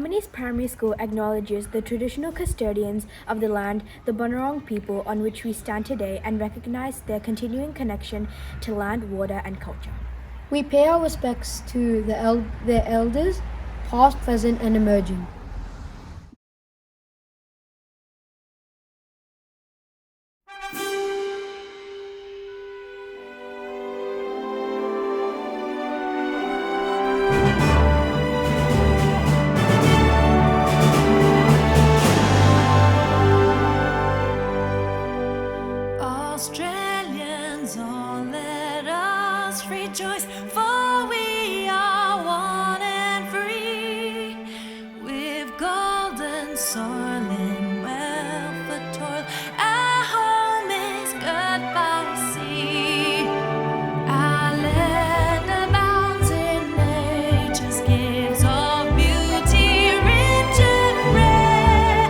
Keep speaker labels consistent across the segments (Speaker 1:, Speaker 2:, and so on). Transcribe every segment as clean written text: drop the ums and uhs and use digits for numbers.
Speaker 1: Tammany's primary school acknowledges the traditional custodians of the land, the Bunurong people on which we stand today, and recognize their continuing connection to land, water, and culture.
Speaker 2: We pay our respects to their elders, past, present, and emerging.
Speaker 3: Australians, all let us rejoice, for we are one and free, with golden soil and wealth of toil. Our home is good by sea. Our land abounds in nature's gifts of beauty, rich and rare.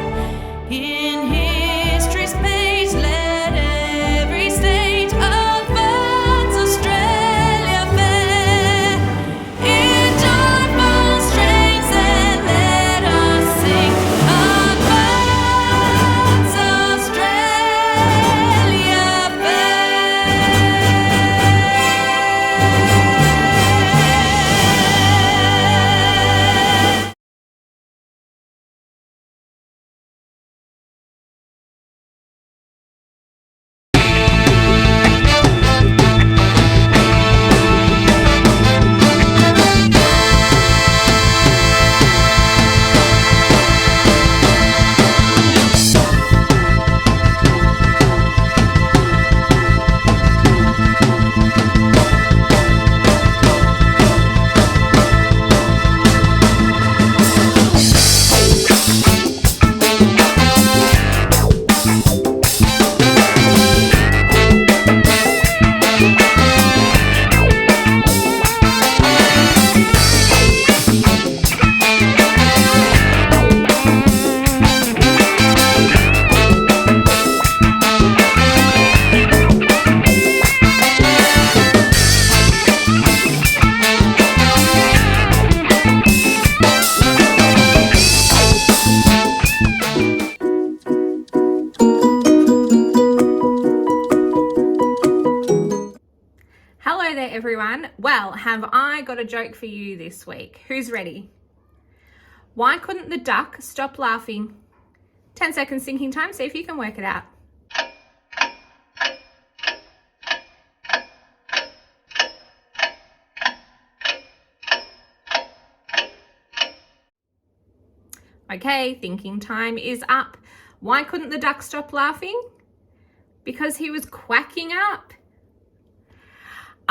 Speaker 3: In history's page, let every stage of birds Australia fair. In joyful strains, then let us sing of birds Australia fair.
Speaker 4: Hello there everyone. Well, have I got a joke for you this week? Who's ready? Why couldn't the duck stop laughing? 10 seconds thinking time, see if you can work it out. Okay, thinking time is up. Why couldn't the duck stop laughing? Because he was quacking up.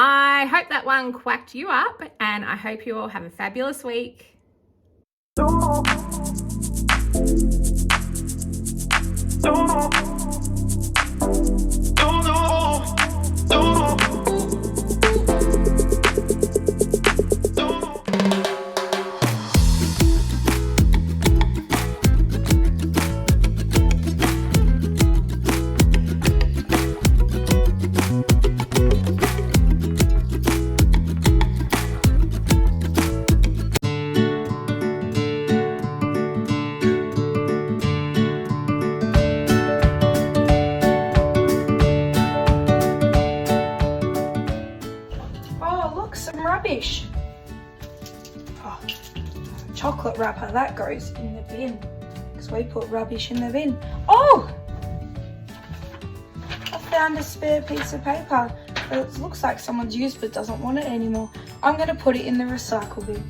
Speaker 4: I hope that one quacked you up, and I hope you all have a fabulous week.
Speaker 5: Oh, look, some rubbish. Oh, chocolate wrapper, that goes in the bin, because we put rubbish in the bin. Oh! I found a spare piece of paper that looks like someone's used but doesn't want it anymore. I'm going to put it in the recycle bin.